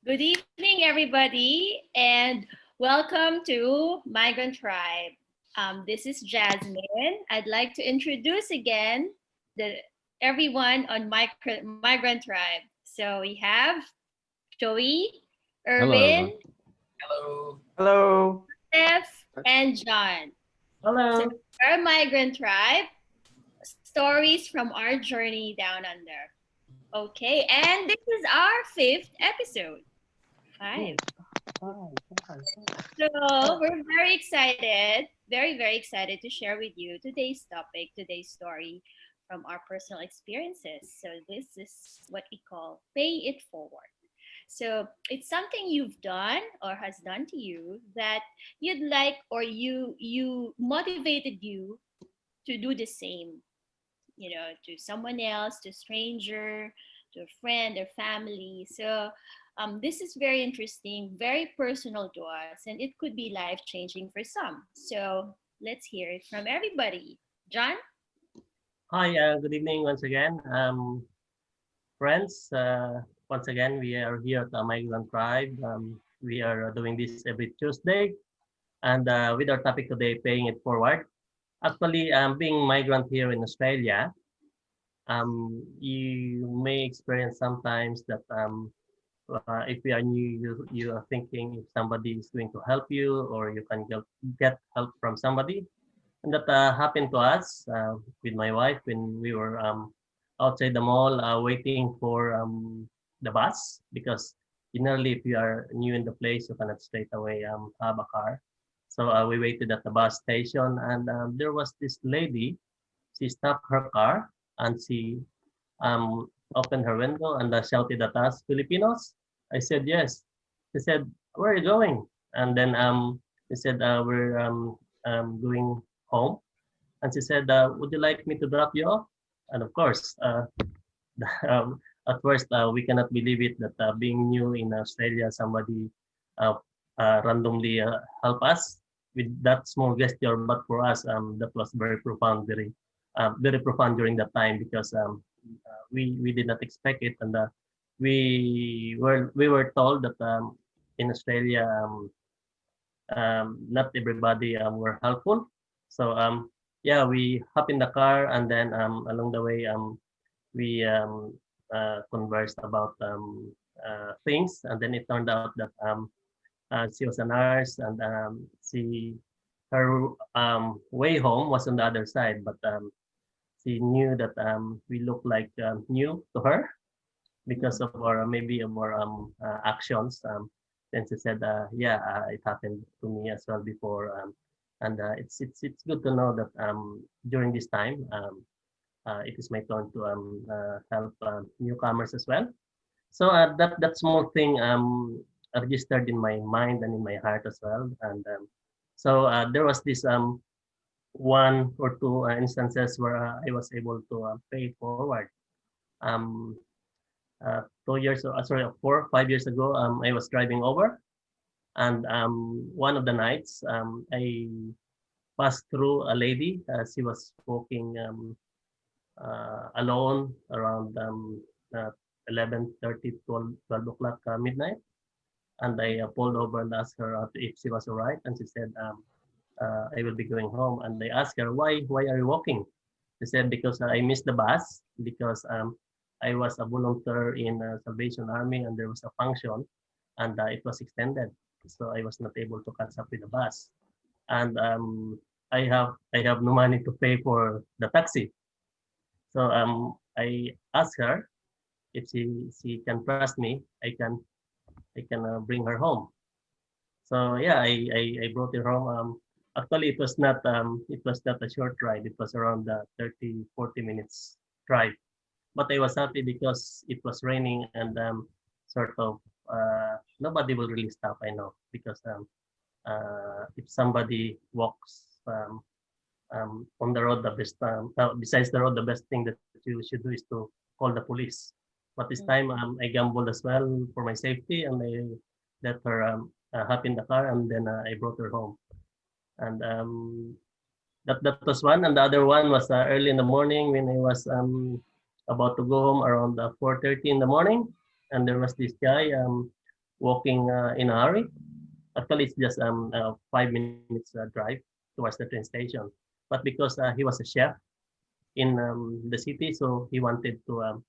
Good evening, everybody, and welcome to Migrant Tribe. This is Jasmine. I'd like to introduce again the everyone on Migrant Tribe. So we have Joey, Hello, Irvin, everyone. Hello. Hello. Steph, and John. So Hello. our Migrant Tribe, stories from our journey down under. Okay, and this is our fifth episode. Five. Oh, So we're very excited, very excited to share with you today's topic, today's story from our personal experiences. So this is what we call pay it forward. So it's something you've done or has done to you that you'd like or you motivated you to do the same, to someone else, to a stranger, to a friend or family. So this is very interesting, very personal to us, and it could be life changing for some. So let's hear it from everybody. John? Hi, good evening once again. Friends, once again, we are here at the Migrant Tribe. We are doing this every Tuesday. And with our topic today, paying it forward. Actually, being migrant here in Australia, you may experience sometimes that if you are new, you are thinking if somebody is going to help you or you can get help from somebody. And that happened to us with my wife when we were outside the mall waiting for the bus because generally if you are new in the place, you cannot straight away have a car. So we waited at the bus station and there was this lady. She stopped her car and she opened her window and shouted at us, Filipinos? I said, yes. She said, where are you going? And then they said, we're going home. And she said, would you like me to drop you off? And of course, at first, we cannot believe it that being new in Australia, somebody uh, randomly help us with that small gesture. But for us, that was very profound, very profound during that time because we did not expect it, and we were told that in Australia, not everybody were helpful. So yeah, we hop in the car and then along the way we conversed about things, and then it turned out that she was a nurse and her way home was on the other side, but she knew that we looked like new to her because of our maybe of our actions. Then she said, "Yeah, it happened to me as well before." And it's good to know that during this time, it is my turn to help newcomers as well. So that small thing registered in my mind and in my heart as well. And so there was this one or two instances where I was able to pay it forward. Um, 2 years, sorry, 4 5 years ago, I was driving over, and one of the nights, I passed through a lady. She was walking alone around 11:30, 12 o'clock midnight. And I pulled over and asked her if she was all right. And she said, I will be going home. And I asked her, why are you walking? She said, because I missed the bus because I was a volunteer in Salvation Army and there was a function and it was extended. So I was not able to catch up with the bus. And I have no money to pay for the taxi. So I asked her if she can trust me, I can bring her home. So yeah, I brought her home. Actually, it was not a short ride. It was around 30 40 minutes drive. But I was happy because it was raining and sort of nobody will really stop. I know because if somebody walks on the road, the best besides the road, the best thing that you should do is to call the police. But this time I gambled as well for my safety, and I let her hop in the car, and then I brought her home. And that was one, and the other one was early in the morning when I was about to go home around 4:30 in the morning, and there was this guy. walking in a hurry. Actually, it's just 5 minutes drive towards the train station. But because he was a chef in the city, so he wanted to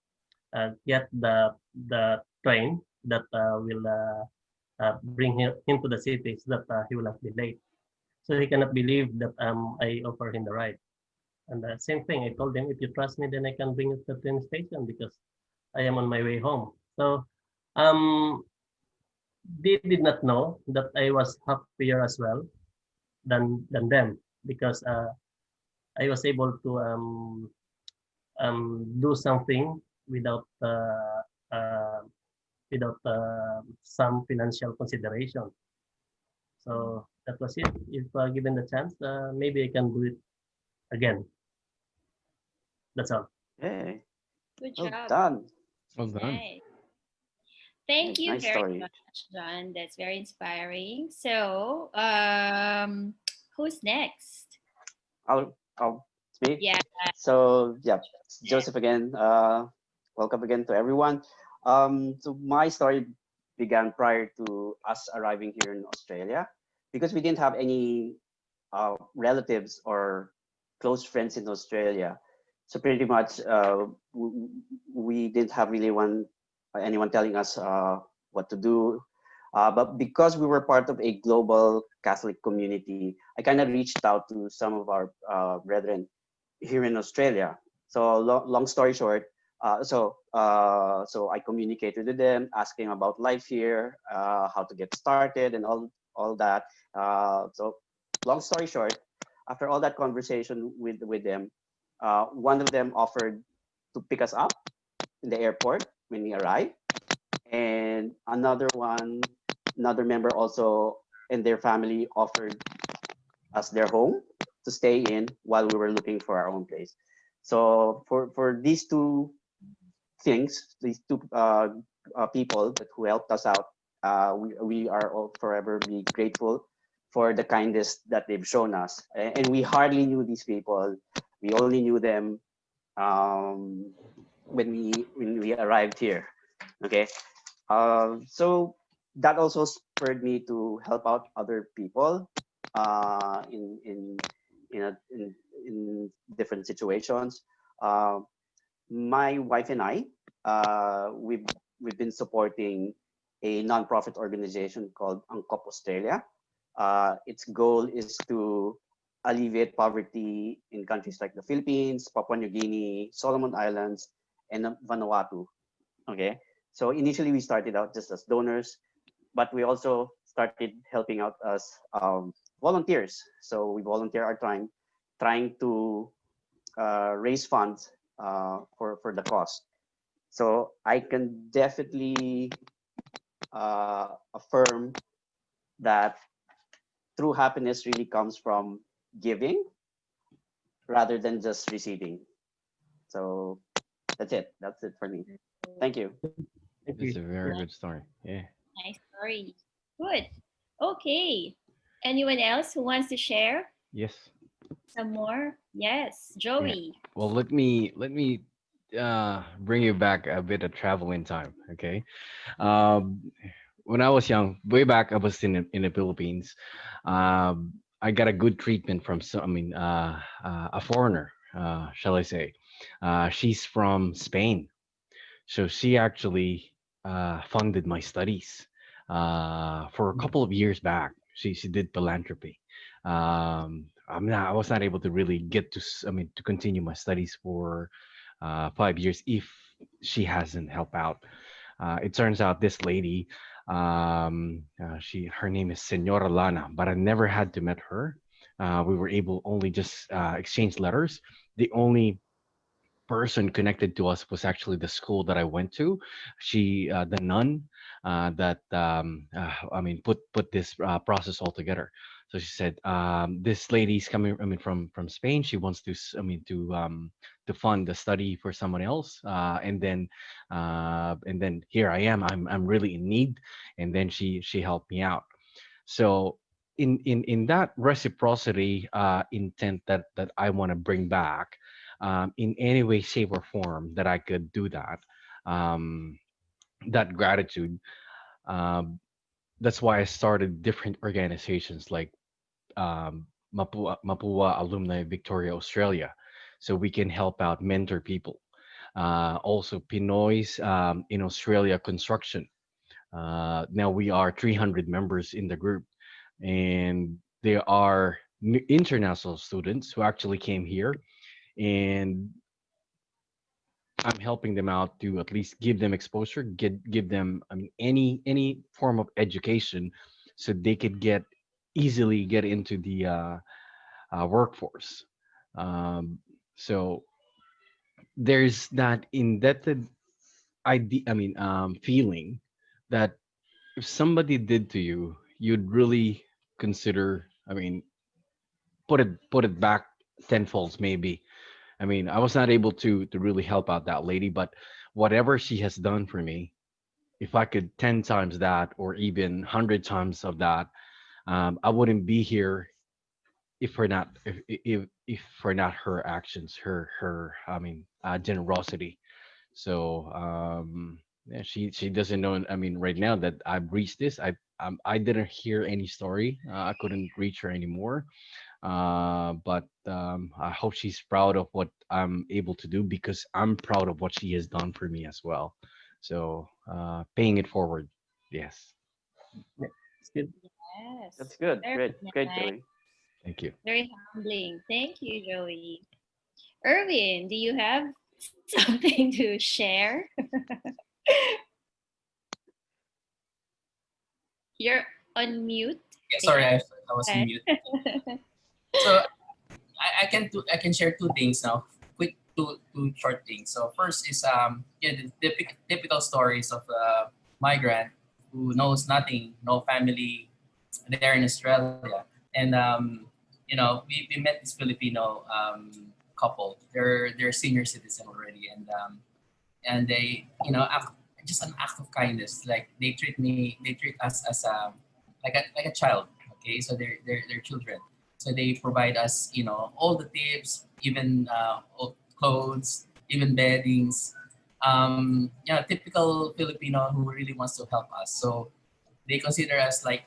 get the train that will bring him to the city so that he will not be late. So he cannot believe that I offer him the ride. And the same thing, I told him, if you trust me, then I can bring you to the train station because I am on my way home. So um, they did not know that I was happier as well than them because I was able to do something without some financial consideration. So that was it. If given the chance, maybe I can do it again. That's all. Hey, Good well job. done. Well done. Nice. Thank Nice, you nice very story. much, John. That's very inspiring. So, who's next? I'll speak. Yeah, So yeah, it's next. Joseph again. Welcome again to everyone. So my story began prior to us arriving here in Australia because we didn't have any relatives or close friends in Australia. So pretty much we didn't have really anyone telling us what to do. But because we were part of a global Catholic community, I kind of reached out to some of our brethren here in Australia. So long story short, so I communicated with them, asking about life here, how to get started, and all that. So long story short, after all that conversation with them, one of them offered to pick us up in the airport when we arrived, and another member also and their family offered us their home to stay in while we were looking for our own place. So for these two things, these two people who helped us out, we are all forever be grateful for the kindness that they've shown us. And we hardly knew these people. We only knew them um, when we arrived here. Okay, so that also spurred me to help out other people uh, in in in, a, in different situations. Uh, my wife and I, we've been supporting a nonprofit organization called Angkop Australia. Its goal is to alleviate poverty in countries like the Philippines, Papua New Guinea, Solomon Islands, and Vanuatu. Okay, so initially we started out just as donors, but we also started helping out as volunteers. So we volunteer our time trying to raise funds for the cost. So I can definitely affirm that true happiness really comes from giving rather than just receiving. So that's it. That's it for me. Thank you. Thank That's you. a very Yeah. good story. Yeah. Nice story. Good. Okay. Anyone else who wants to share Yes. some more? Yes, Yeah. Joey. Well, let me bring you back a bit of travel in time. Okay. Um, when I was young, way back, I was in the Philippines. I got a good treatment from a foreigner, shall I say? She's from Spain, so she actually funded my studies for a couple of years back. She did philanthropy. I was not able to really get to to continue my studies for 5 years if she hasn't helped out. It turns out this lady, she her name is Senora Lana, but I never had to met her. We were able only just exchange letters. The only person connected to us was actually the school that I went to. The nun, that put this process all together. So she said, "This lady's coming. From Spain. She wants to, to fund the study for someone else. And then here I am. I'm really in need. And then she helped me out. So in that reciprocity intent that I want to bring back, in any way, shape, or form that I could do that, that gratitude. Um, that's why I started different organizations like Mapua Alumni Victoria Australia, so we can help out mentor people. Also, Pinoy's in Australia construction. Now we are 300 members in the group, and there are international students who actually came here, and I'm helping them out to at least give them exposure, give them, I mean, any form of education, so they could easily get into the workforce. Um, so there's that indebted idea, I mean, feeling that if somebody did to you, you'd really consider, I mean, put it back tenfolds maybe. I mean, I was not able to really help out that lady, but whatever she has done for me, if I could 10 times that or even 100 times of that, I wouldn't be here if for not if for not her actions, her I mean, generosity. So yeah, she doesn't know. I mean, right now that I've reached this, I didn't hear any story. I couldn't reach her anymore. But I hope she's proud of what I'm able to do because I'm proud of what she has done for me as well. So paying it forward. Yes. Yeah, it's good. Yes. That's good. Very Great, nice. Joey. Thank you. Very humbling. Thank you, Joey. Erwin, do you have something to share? You're on mute Yeah, sorry, again. I was on Okay. mute. So I can share two things now. Quick two short things. So first is yeah, the typical stories of a migrant who knows nothing, no family there in Australia, and we met this Filipino couple. They're senior citizen already, and they just an act of kindness. Like they treat us as like a child. Okay, so they're children. So they provide us all the tips, even clothes, even beddings. Yeah, typical Filipino who really wants to help us. So they consider us like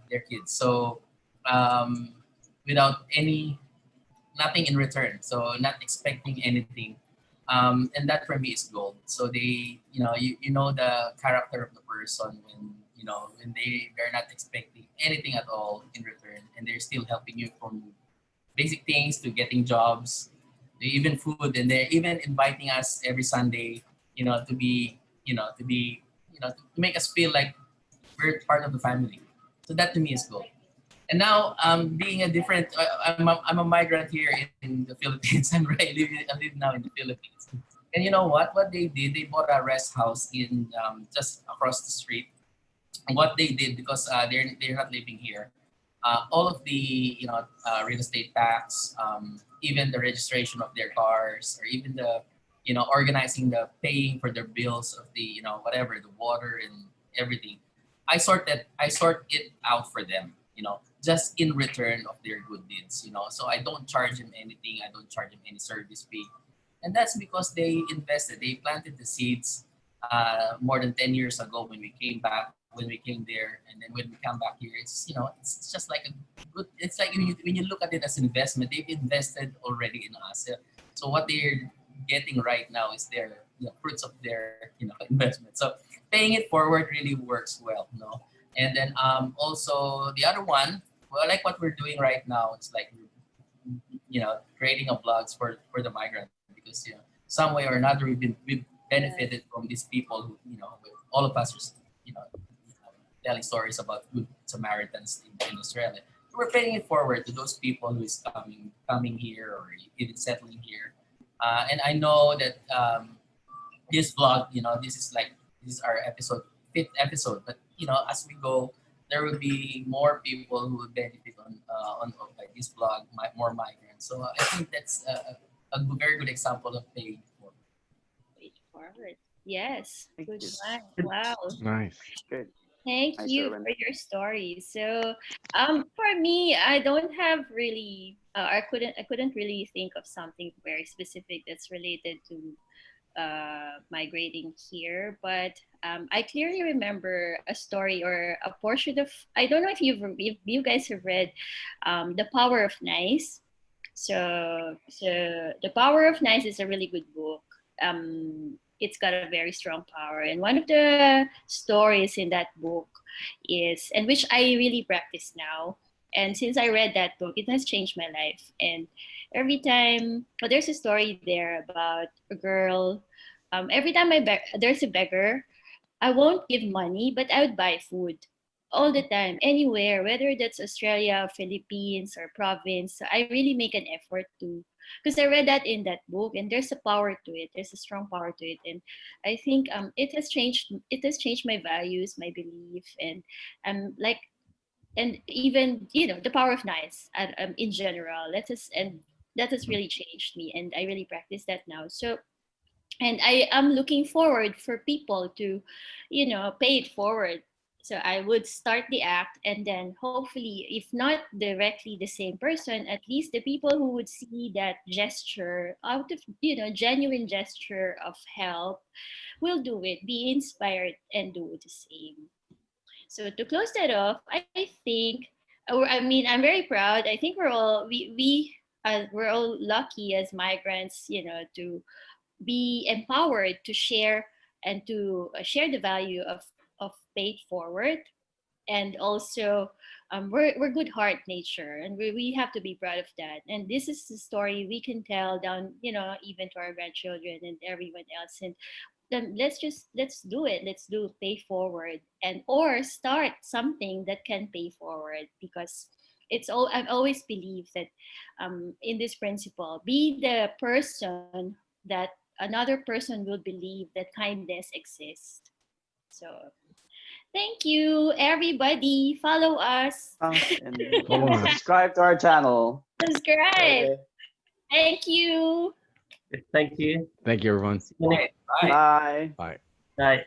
their kids. So um, without any nothing in return. So not expecting anything. And that for me is gold. So they, you know the character of the person when when they're not expecting anything at all in return, and they're still helping you from basic things to getting jobs, to even food, and they're even inviting us every Sunday, to be, to make us feel like we're part of the family. So that to me is gold. And now, being a different, I'm a migrant here in the Philippines. I live now in the Philippines. And you know what? What they did, they bought a rest house in just across the street. And what they did, because they're not living here, all of the real estate tax, even the registration of their cars, or even the organizing the paying for their bills of the whatever the water and everything. I sort it out for them, just in return of their good deeds, So I don't charge them anything. I don't charge them any service fee, and that's because they invested. They planted the seeds more than 10 years ago when we came back, when we came there, and then when we come back here, it's just like a good. It's like when you look at it as an investment, they've invested already in us. So what they're getting right now is their fruits of their investment. So paying it forward really works well, And then also the other one, well, like what we're doing right now, it's like creating a blogs for the migrant, because some way or another we've benefited Yes. from these people who all of us are telling stories about good Samaritans in Australia. So we're paying it forward to those people who is coming here or even settling here. And I know that this vlog, this is our fifth episode. But as we go, there will be more people who will benefit on by this vlog, more migrants. So I think that's a very good example of paying it forward. Wait forward. Yes. Thank Good you. one. Good. Wow. Nice. Good. Thank Nice, you Erwin. for your story. So, for me, I don't have really, I couldn't really think of something very specific that's related to migrating here, but I clearly remember a story or a portion of. I don't know if you guys have read The Power of Nice. So The Power of Nice is a really good book. It's got a very strong power, and one of the stories in that book is, and which I really practice now. And since I read that book, it has changed my life. And every time, well, there's a story there about a girl. Every time there's a beggar, I won't give money, but I would buy food all the time, anywhere, whether that's Australia, Philippines, or province. So I really make an effort to, because I read that in that book, and there's a power to it. There's a strong power to it, and I think it has changed. It has changed my values, my belief, and like, and even the power of nice in general. That has really changed me, and I really practice that now. So, and I am looking forward for people to pay it forward. So I would start the act, and then hopefully, if not directly the same person, at least the people who would see that gesture out of genuine gesture of help will do it, be inspired, and do the same. So to close that off, I think, I mean, I'm very proud. I think we're all lucky as migrants, to be empowered to share, and to share the value of paid forward. And also, we're good heart nature, and we have to be proud of that. And this is the story we can tell down, even to our grandchildren and everyone else. And then let's do it. Let's do pay forward, and or start something that can pay forward, because I've always believed that, in this principle, be the person that another person will believe that kindness exists. So thank you, everybody. Follow us. And Follow us. subscribe to our channel. Subscribe. Okay. Thank you. Thank you. Thank you, everyone. See you next. Bye. Bye. Bye. Bye.